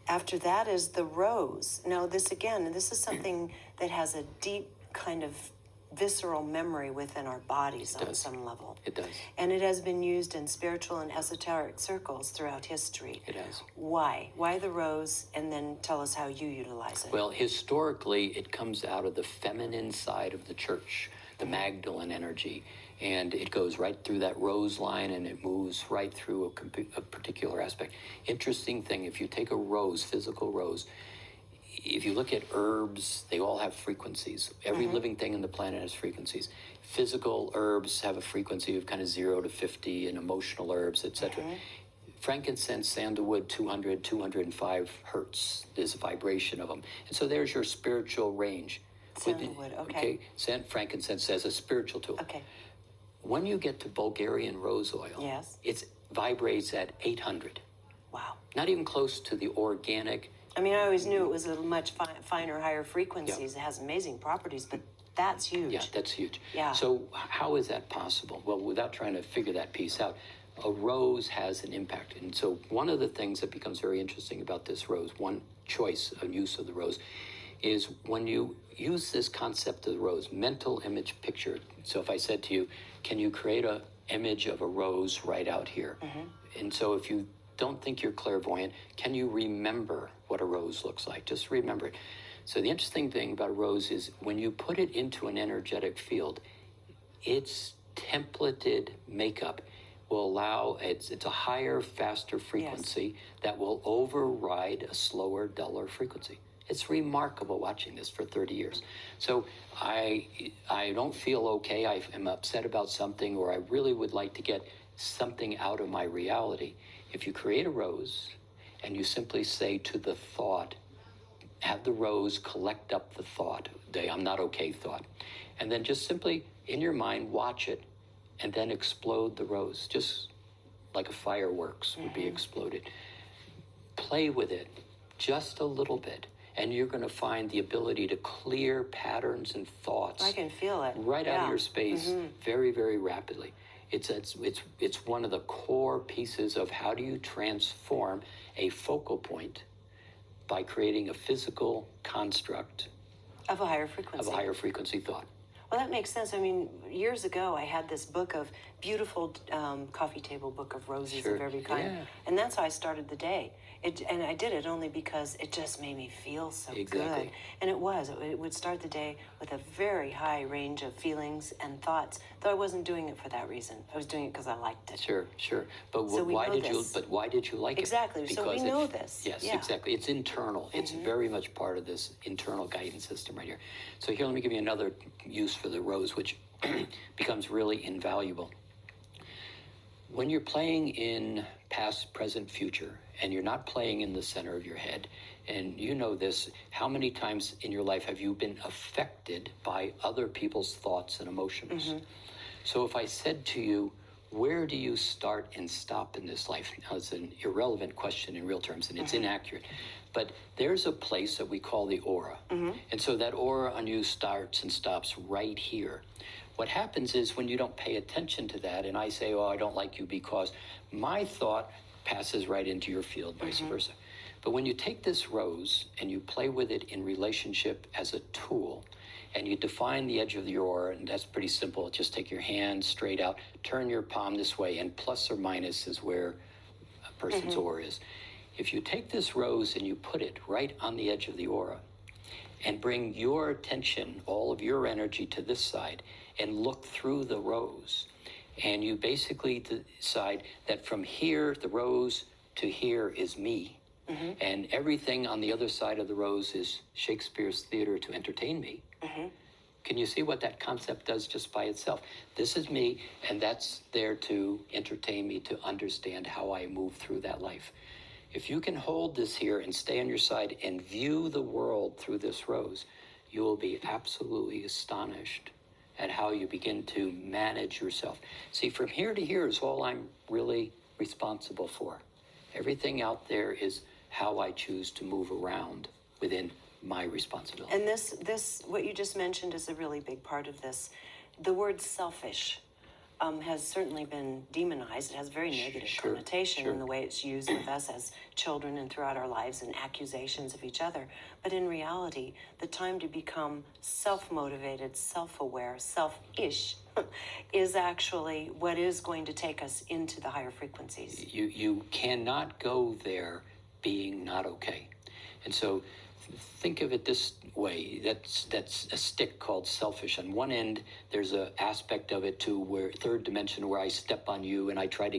After that is the rose. Now, this is something that has a deep kind of visceral memory within our bodies on some level. It does. And it has been used in spiritual and esoteric circles throughout history. It has. Why? Why the rose? And then tell us how you utilize it. Well, historically, it comes out of the feminine side of the church, the Magdalene energy. And it goes right through that rose line, and it moves right through a particular aspect. Interesting thing, if you take a rose, physical rose, if you look at herbs, they all have frequencies. Every living thing on the planet has frequencies. Physical herbs have a frequency of kind of 0 to 50, and emotional herbs, etc. Frankincense, sandalwood, 200, 205 hertz. There's a vibration of them. And so there's your spiritual range. Sandalwood, okay. Frankincense has a spiritual to it. Okay. When you get to Bulgarian rose oil, yes, it vibrates at 800. Wow. Not even close to the organic. I mean, I always knew it was a much finer, higher frequencies. It has amazing properties, but that's huge. Yeah, that's huge. Yeah. So how is that possible? Well, without trying to figure that piece out, a rose has an impact. And so one of the things that becomes very interesting about this rose, one choice of use of the rose, is when you use this concept of the rose, mental image picture. So if I said to you, can you create an image of a rose right out here? And so if you don't think you're clairvoyant, can you remember what a rose looks like? Just remember it. So the interesting thing about a rose is when you put it into an energetic field, its templated makeup will allow, it's a higher, faster frequency that will override a slower, duller frequency. It's remarkable watching this for 30 years. So I don't feel okay. I am upset about something, or I really would like to get something out of my reality. If you create a rose and you simply say to the thought, have the rose collect up the thought, the I'm not okay thought, and then just simply in your mind watch it and then explode the rose, just like a fireworks would be exploded. Play with it just a little bit, and you're going to find the ability to clear patterns and thoughts. I can feel it. Right out of your space very, very rapidly. It's one of the core pieces of how do you transform a focal point by creating a physical construct of a higher frequency. Of a higher frequency thought. Well, that makes sense. I mean, years ago, I had this book of beautiful coffee table book of roses of every kind. Yeah. And that's how I started the day. And I did it only because it just made me feel so good. And it would start the day with a very high range of feelings and thoughts, though I wasn't doing it for that reason. I was doing it because I liked it. Sure. But so why did you like it? Exactly. So we know this. Yes, exactly. It's internal. It's very much part of this internal guidance system right here. So here, let me give you another use for the rose, which becomes really invaluable. When you're playing in past, present, future, and you're not playing in the center of your head, and you know this, how many times in your life have you been affected by other people's thoughts and emotions? So if I said to you, where do you start and stop in this life? Now, it's an irrelevant question in real terms, and it's inaccurate. But there's a place that we call the aura. And so that aura on you starts and stops right here. What happens is when you don't pay attention to that, and I say, oh, I don't like you because my thought passes right into your field, vice versa. But when you take this rose and you play with it in relationship as a tool, and you define the edge of your aura, and that's pretty simple. Just take your hand straight out, turn your palm this way, and plus or minus is where a person's aura is. If you take this rose and you put it right on the edge of the aura, and bring your attention, all of your energy to this side, and look through the rose, and you basically decide that from here, the rose, to here is me. And everything on the other side of the rose is Shakespeare's theater to entertain me. Can you see what that concept does just by itself? This is me, and that's there to entertain me, to understand how I move through that life. If you can hold this here and stay on your side and view the world through this rose, you will be absolutely astonished at how you begin to manage yourself. See, from here to here is all I'm really responsible for. Everything out there is how I choose to move around within my responsibility. And this, what you just mentioned is a really big part of this. The word selfish. has certainly been demonized. It has a very negative Sure, connotation sure. in the way it's used with us as children and throughout our lives, and accusations of each other. But in reality, the time to become self-motivated, self-aware, self-ish is actually what is going to take us into the higher frequencies. You cannot go there being not okay. And so think of it this way. That's a stick called selfish. On one end, there's an aspect of it to where third dimension where I step on you and I try to